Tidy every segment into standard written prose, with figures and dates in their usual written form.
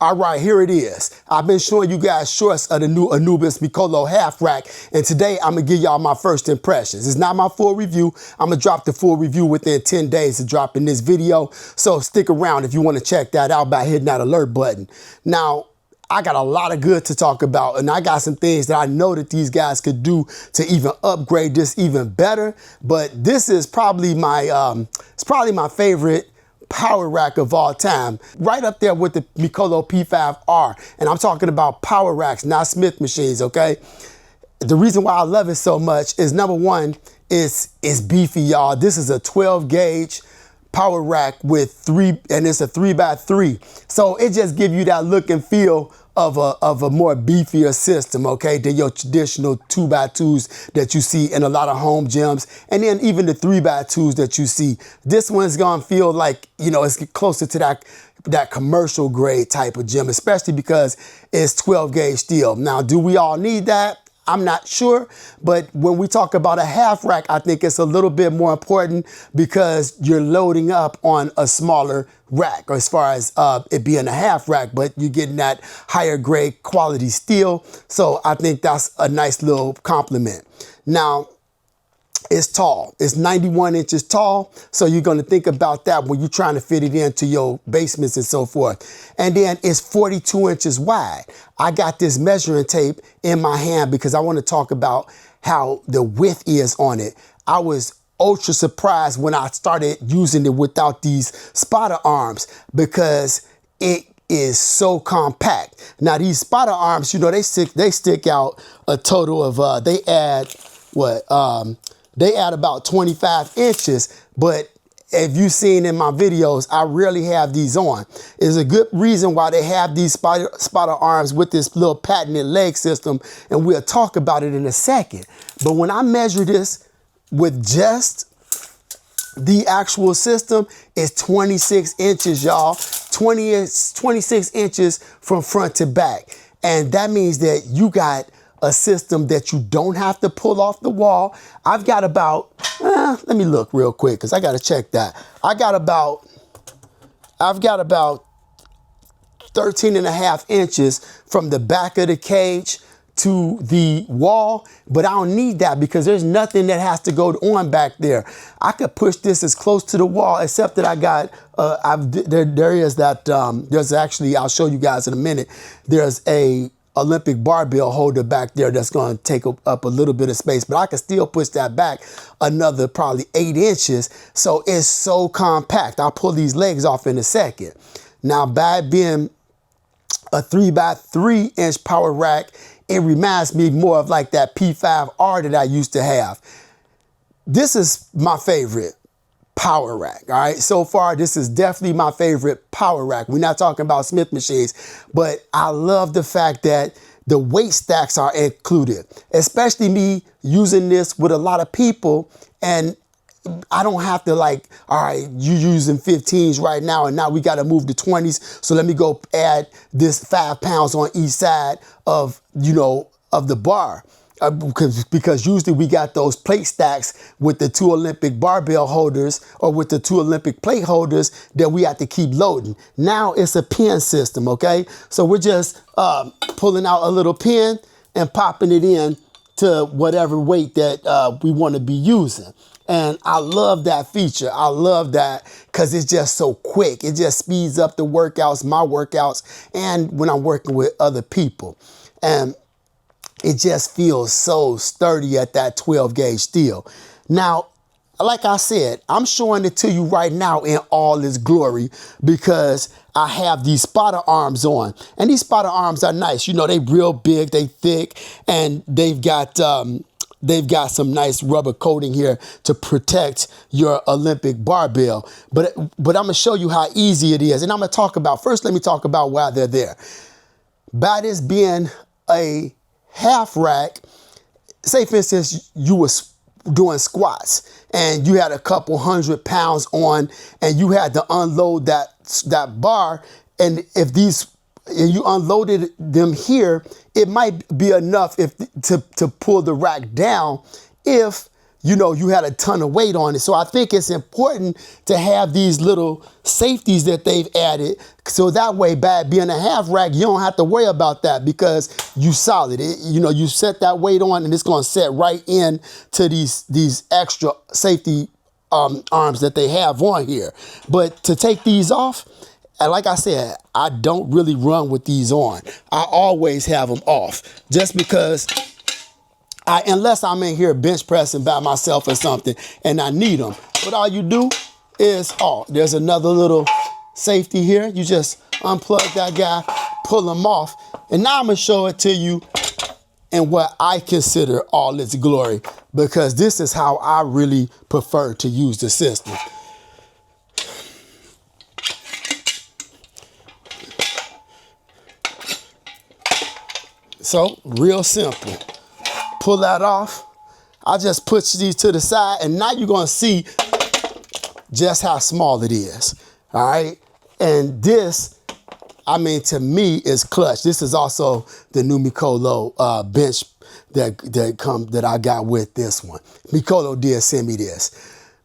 All right, here it is. I've been showing you guys shorts of the new Anubis Mikolo half rack, and today I'm gonna give y'all my first impressions. It's not my full review. I'm gonna drop the full review within 10 days of dropping this video, so stick around if you wanna check that out by hitting that alert button. Now, I got a lot of good to talk about, and I got some things that I know that these guys could do to even upgrade this even better, but this is probably my, it's probably my favorite power rack of all time, right up there with the Micolo P5R. And I'm talking about power racks, not Smith machines, okay? The reason why I love it so much is, number one, it's beefy, y'all. This is a 12 gauge power rack with and it's a 3x3. So it just gives you that look and feel of a more beefier system, okay, than your traditional 2x2s that you see in a lot of home gyms, and then even the 3x2s that you see. This one's gonna feel like, you know, it's closer to that commercial grade type of gym, especially because it's 12 gauge steel. Now, do we all need that? I'm not sure, but when we talk about a half rack, I think it's a little bit more important because you're loading up on a smaller rack, or as far as it being a half rack, but you're getting that higher grade quality steel. So I think that's a nice little compliment. Now, it's tall. It's 91 inches tall. So you're going to think about that when you're trying to fit it into your basements and so forth. And then it's 42 inches wide. I got this measuring tape in my hand because I want to talk about how the width is on it. I was ultra surprised when I started using it without these spotter arms because it is so compact. Now these spotter arms, you know, they stick out a total of, they add what? They add about 25 inches, but if you've seen in my videos, I rarely have these on. There's a good reason why they have these spotter arms with this little patented leg system, and we'll talk about it in a second. But when I measure this with just the actual system, it's 26 inches, y'all. 26 inches from front to back. And that means that you got a system that you don't have to pull off the wall. I've got about, let me look real quick because I got to check that. I've got about 13.5 inches from the back of the cage to the wall, but I don't need that because there's nothing that has to go on back there. I could push this as close to the wall, except that I got, there is that, there's actually, I'll show you guys in a minute, there's a Olympic barbell holder back there that's going to take up a little bit of space, but I can still push that back another probably 8 inches. So it's so compact. I'll pull these legs off in a second. Now, by being a 3x3 inch power rack, it reminds me more of like that P5R that I used to have. This is my favorite power rack, all right? So far, this is definitely my favorite power rack. We're not talking about Smith machines, but I love the fact that the weight stacks are included, especially me using this with a lot of people, and I don't have to like, all right, you're using 15s right now, and now we got to move to 20s, so let me go add this 5 pounds on each side of, you know, of the bar. Because usually we got those plate stacks with the 2 Olympic barbell holders or with the 2 Olympic plate holders that we have to keep loading. Now it's a pin system, okay? So we're just pulling out a little pin and popping it in to whatever weight that we want to be using. And I love that feature. I love that because it's just so quick. It just speeds up the workouts, my workouts, and when I'm working with other people. And it just feels so sturdy at that 12 gauge steel. Now, like I said, I'm showing it to you right now in all its glory because I have these spotter arms on. And these spotter arms are nice. You know, they real big, they thick, and they've got some nice rubber coating here to protect your Olympic barbell. But I'm gonna show you how easy it is. And I'm gonna talk about, first let me talk about why they're there. By this being a half rack, say for instance, you were doing squats and you had a couple 100 pounds on and you had to unload that bar, and if you unloaded them here, it might be enough to pull the rack down if you know, you had a ton of weight on it. So I think it's important to have these little safeties that they've added. So that way, by being a half rack, you don't have to worry about that because you solid. You know, you set that weight on and it's going to set right in to these extra safety arms that they have on here. But to take these off, and like I said, I don't really run with these on. I always have them off just because unless I'm in here bench pressing by myself or something and I need them. But all you do is, there's another little safety here. You just unplug that guy, pull them off. And now I'm gonna show it to you in what I consider all its glory, because this is how I really prefer to use the system. So, real simple. Pull that off. I just push these to the side, and now you're gonna see just how small it is, all right? And this, I mean, to me, is clutch. This is also the new Micolo bench that I got with this one. Micolo did send me this.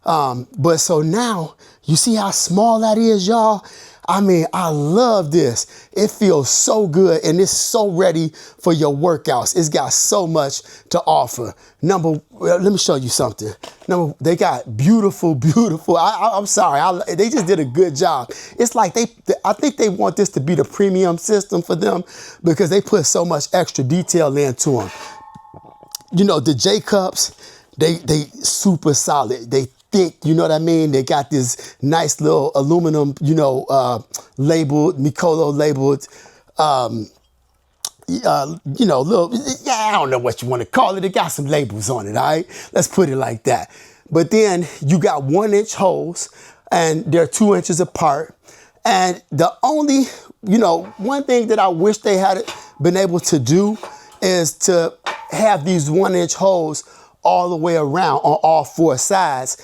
But so now, you see how small that is, y'all? I mean, I love this. It feels so good and it's so ready for your workouts. It's got so much to offer. Let me show you something. They got beautiful, I'm sorry, they just did a good job. It's like I think they want this to be the premium system for them because they put so much extra detail into them. You know, the J cups, they super solid. They thick, you know what I mean? They got this nice little aluminum, labeled, Micolo labeled, I don't know what you want to call it. It got some labels on it, all right? Let's put it like that. But then you got 1-inch holes and they're 2 inches apart. And the only, one thing that I wish they had been able to do is to have these 1-inch holes all the way around on all 4 sides,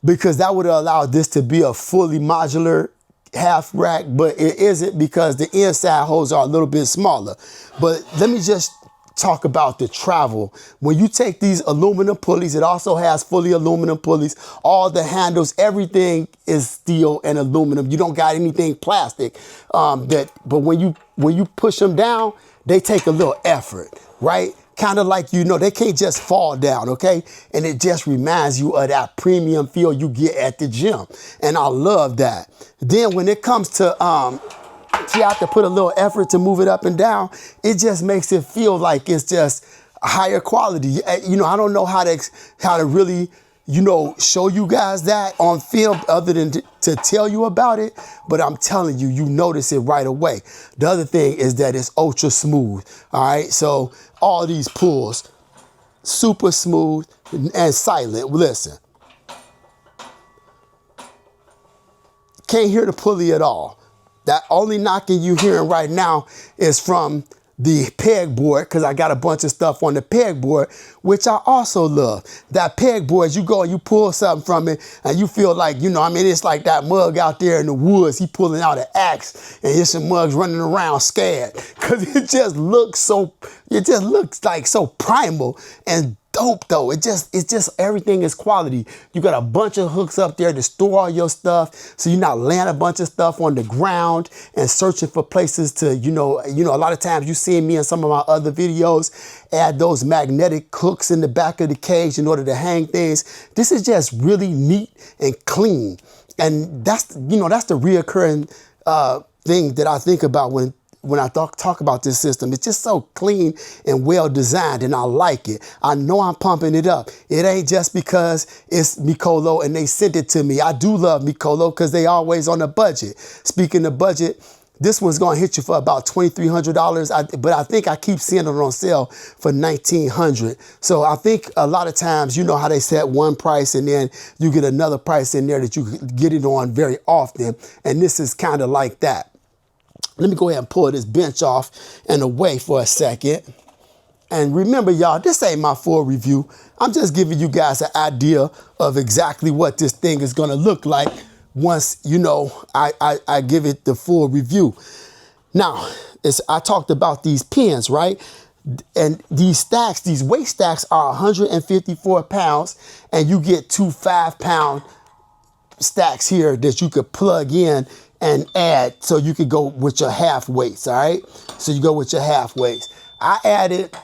because that would allow this to be a fully modular half rack, but it isn't because the inside holes are a little bit smaller. But let me just talk about the travel. When you take these aluminum pulleys, it also has fully aluminum pulleys. All the handles, everything is steel and aluminum. You don't got anything plastic. But when you push them down, they take a little effort, right? Kind of like, they can't just fall down, okay? And it just reminds you of that premium feel you get at the gym. And I love that. Then when it comes to, you have to put a little effort to move it up and down, it just makes it feel like it's just higher quality. I don't know how to really, show you guys that on film other than to tell you about it, but I'm telling you, you notice it right away. The other thing is that it's ultra smooth, all right? So all these pulls, super smooth and silent. Listen, can't hear the pulley at all. That only knocking you hearing right now is from the pegboard, because I got a bunch of stuff on the pegboard, which I also love. That pegboard, you go and you pull something from it and you feel like, it's like that mug out there in the woods. He pulling out an axe and here's some mugs running around scared, because it just looks like so primal and dope though. It's just everything is quality. You got a bunch of hooks up there to store all your stuff, so you're not laying a bunch of stuff on the ground and searching for places to, a lot of times you see me in some of my other videos add those magnetic hooks in the back of the cage in order to hang things. This is just really neat and clean. And that's the reoccurring thing that I think about when I talk about this system. It's just so clean and well designed, and I like it. I know I'm pumping it up. It ain't just because it's Micolo and they sent it to me. I do love Micolo because they always on a budget. Speaking of budget, this one's gonna hit you for about $2,300, but I think I keep seeing it on sale for $1,900. So I think a lot of times, you know how they set one price and then you get another price in there that you get it on very often, and this is kind of like that. Let me go ahead and pull this bench off and away for a second. And remember, y'all, this ain't my full review. I'm just giving you guys an idea of exactly what this thing is gonna look like once, I give it the full review. Now, I talked about these pins, right? And these stacks, these weight stacks are 154 pounds, and you get two 5-pound stacks here that you could plug in and add, so you could go with your half weights, all right? So you go with your half weights. I added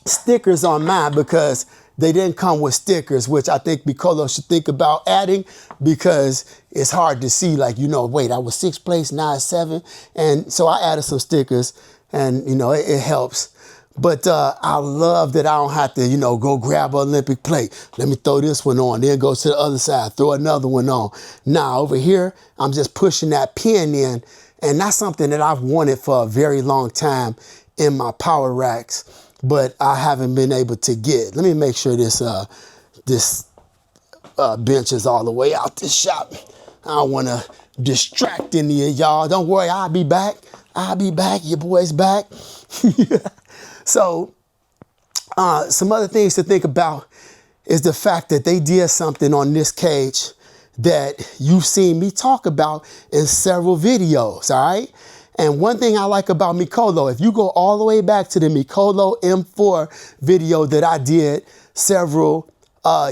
stickers on mine because they didn't come with stickers, which I think Micolo should think about adding, because it's hard to see, like, you know, wait, I was 6th place, now it's 7. And so I added some stickers, and, you know, it helps. But I love that I don't have to, you know, go grab an Olympic plate. Let me throw this one on, then go to the other side, throw another one on. Now, over here, I'm just pushing that pin in, and that's something that I've wanted for a very long time in my power racks, but I haven't been able to get. Let me make sure this bench is all the way out the shop. I don't want to distract any of y'all. Don't worry, I'll be back. I'll be back. Your boy's back. So some other things to think about is the fact that they did something on this cage that you've seen me talk about in several videos, all right? And one thing I like about Micolo, if you go all the way back to the Micolo M4 video that I did several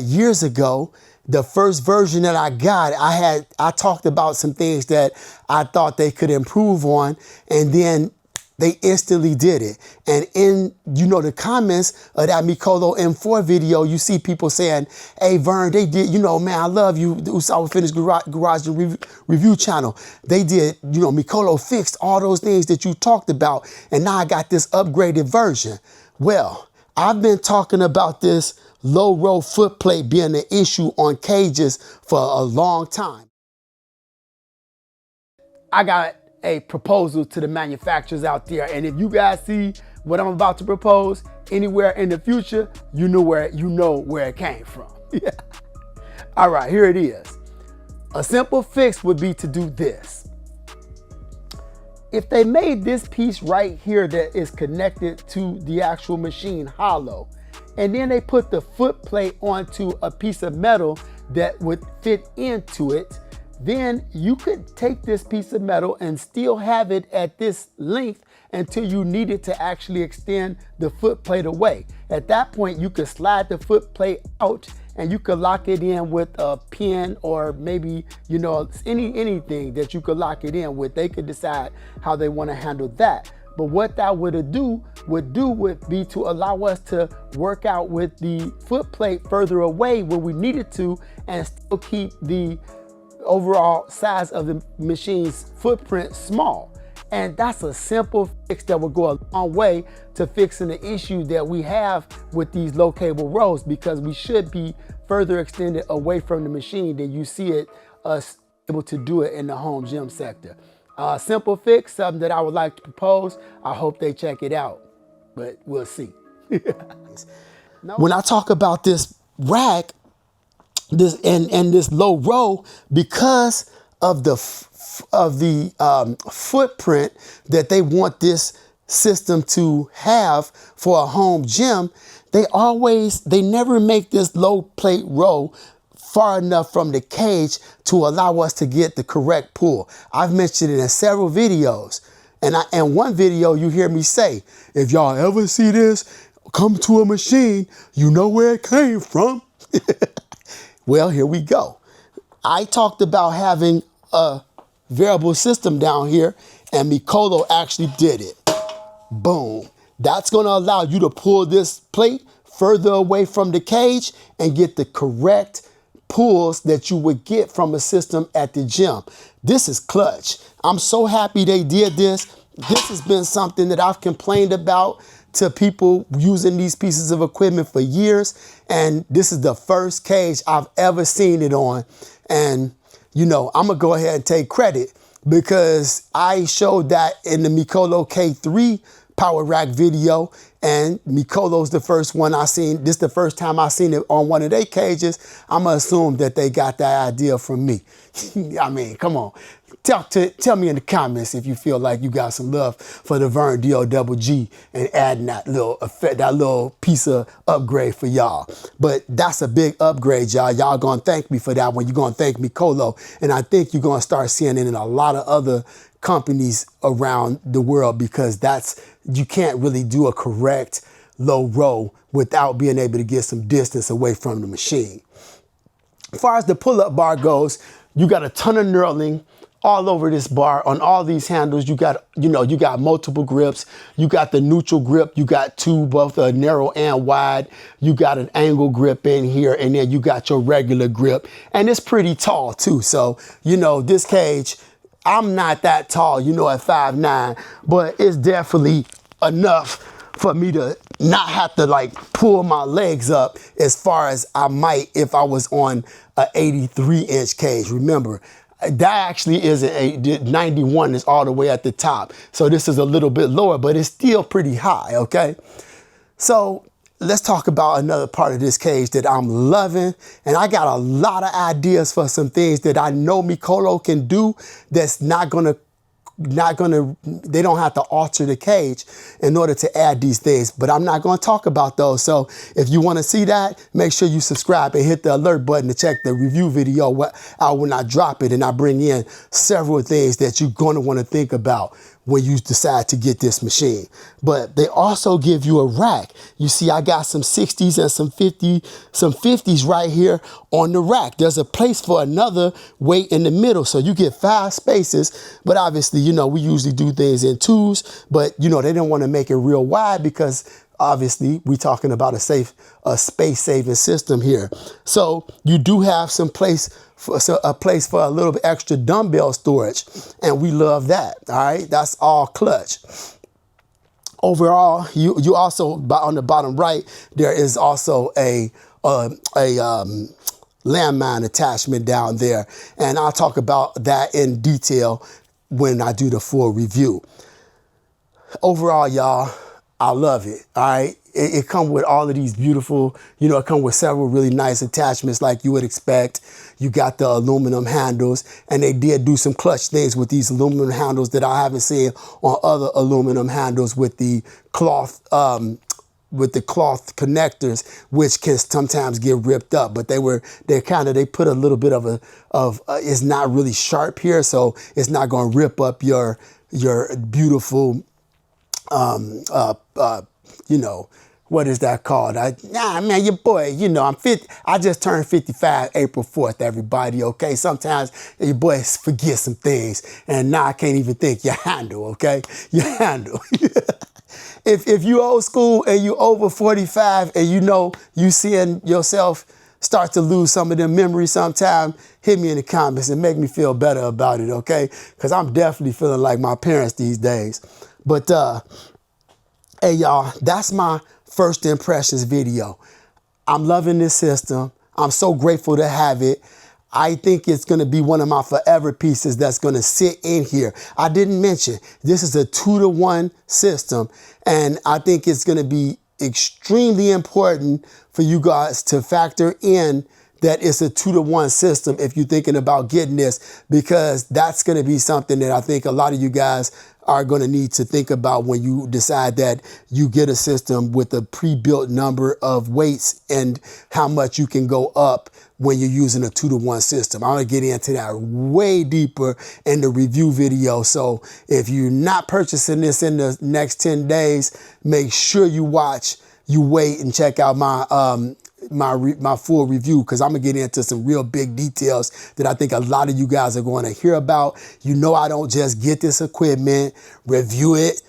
years ago, the first version that I got, I talked about some things that I thought they could improve on, and then they instantly did it. And in, you know, the comments of that Micolo M4 video, you see people saying, hey, Vern, they did, you know, man, I love you, the Usawa Fitness Garage Review channel. They did, you know, Micolo fixed all those things that you talked about, and now I got this upgraded version. Well, I've been talking about this low row foot plate being an issue on cages for a long time. I got a proposal to the manufacturers out there, and if you guys see what I'm about to propose anywhere in the future, you know where it came from. Yeah. All right, here it is. A simple fix would be to do this. If they made this piece right here that is connected to the actual machine hollow, and then they put the foot plate onto a piece of metal that would fit into it, then you could take this piece of metal and still have it at this length until you need it to actually extend the foot plate away. At that point, you could slide the foot plate out and you could lock it in with a pin, or maybe, you know, anything that you could lock it in with. They could decide how they want to handle that. But what that would do would be to allow us to work out with the foot plate further away where we needed to, and still keep the overall size of the machine's footprint small. And that's a simple fix that will go a long way to fixing the issue that we have with these low cable rows, because we should be further extended away from the machine than you see it us able to do it in the home gym sector. Simple fix, something that I would like to propose. I hope they check it out, but we'll see. When I talk about this rack, this and this low row, because of the footprint that they want this system to have for a home gym, they never make this low plate row far enough from the cage to allow us to get the correct pull. I've mentioned it in several videos, and one video you hear me say, if y'all ever see this come to a machine, you know where it came from. Well, here we go. I talked about having a variable system down here, and Micolo actually did it. Boom. That's going to allow you to pull this plate further away from the cage and get the correct pulls that you would get from a system at the gym. This is clutch. I'm so happy they did this. This has been something that I've complained about to people using these pieces of equipment for years, and this is the first cage I've ever seen it on. And you know, I'm gonna go ahead and take credit, because I showed that in the Micolo K3 power rack video, and Micolo's the first one I seen. This is the first time I seen it on one of their cages. I'm gonna assume that they got that idea from me. I mean, come on. Tell me in the comments if you feel like you got some love for the Vern DOGG and adding that little effect, that little piece of upgrade for y'all. But that's a big upgrade, y'all. Y'all gonna thank me for that one. You're gonna thank Micolo, and I think you're gonna start seeing it in a lot of other companies around the world, because you can't really do a correct low row without being able to get some distance away from the machine. As far as the pull-up bar goes, you got a ton of knurling all over this bar. On all these handles, you got multiple grips. You got the neutral grip. You got two, both narrow and wide. You got an angle grip in here, and then you got your regular grip. And it's pretty tall too. So, this cage, I'm not that tall, at 5'9", but it's definitely enough for me to not have to like pull my legs up as far as I might if I was on an 83-inch cage. Remember, that actually isn't a 91 is all the way at the top. So this is a little bit lower, but it's still pretty high, okay? So let's talk about another part of this cage that I'm loving. And I got a lot of ideas for some things that I know Micolo can do that's they don't have to alter the cage in order to add these things, but I'm not going to talk about those. So if you want to see that, make sure you subscribe and hit the alert button to check the review video when I drop it, and I bring in several things that you're going to want to think about when you decide to get this machine. But they also give you a rack. You see, I got some 60s and some 50s right here on the rack. There's a place for another weight in the middle, so you get 5 spaces. But obviously, we usually do things in 2s, but they didn't want to make it real wide because obviously we're talking about a space-saving system here. So you do have a place for a little bit extra dumbbell storage, and we love that. All right, that's all clutch. Overall, you also, on the bottom right, there is also a landmine attachment down there, and I'll talk about that in detail when I do the full review. Overall, y'all, I love it. All right. It comes with all of these beautiful, it comes with several really nice attachments like you would expect. You got the aluminum handles, and they did do some clutch things with these aluminum handles that I haven't seen on other aluminum handles with the cloth connectors, which can sometimes get ripped up. But they put a little bit of it's not really sharp here, so it's not going to rip up your beautiful what is that called? Man, your boy, I'm 50. I just turned 55 April 4th, everybody, okay? Sometimes your boy forget some things, and now I can't even think. Your handle, okay? Your handle. If you old school and you over 45 and you seeing yourself start to lose some of them memories sometime, hit me in the comments and make me feel better about it, okay? Because I'm definitely feeling like my parents these days. But, hey, y'all, that's my first impressions video. I'm loving this system. I'm so grateful to have it. I think it's going to be one of my forever pieces that's going to sit in here. I didn't mention, this is a 2-to-1 system, and I think it's going to be extremely important for you guys to factor in that it's a 2-to-1 system if you're thinking about getting this, because that's going to be something that I think a lot of you guys are going to need to think about when you decide that you get a system with a pre-built number of weights and how much you can go up when you're using a 2-to-1 system. I'm going to get into that way deeper in the review video. So if you're not purchasing this in the next 10 days, make sure you wait and check out my full review, because I'm gonna get into some real big details that I think a lot of you guys are going to hear about. I don't just get this equipment, review it,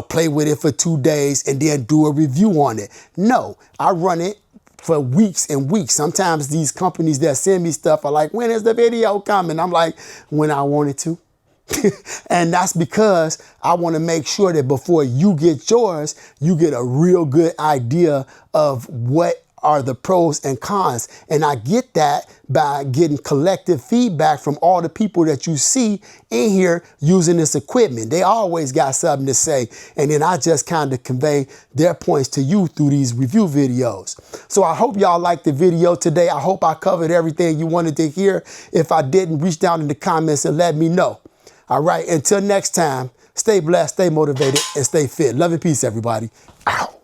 play with it for 2 days and then do a review on it. No, I run it for weeks and weeks. Sometimes these companies that send me stuff are like, when is the video coming? I'm like, when I want it to. And that's because I want to make sure that before you get yours, you get a real good idea of what are the pros and cons. And I get that by getting collective feedback from all the people that you see in here using this equipment. They always got something to say. And then I just kind of convey their points to you through these review videos. So I hope y'all liked the video today. I hope I covered everything you wanted to hear. If I didn't, reach down in the comments and let me know. All right, until next time, stay blessed, stay motivated, and stay fit. Love and peace, everybody. Ow.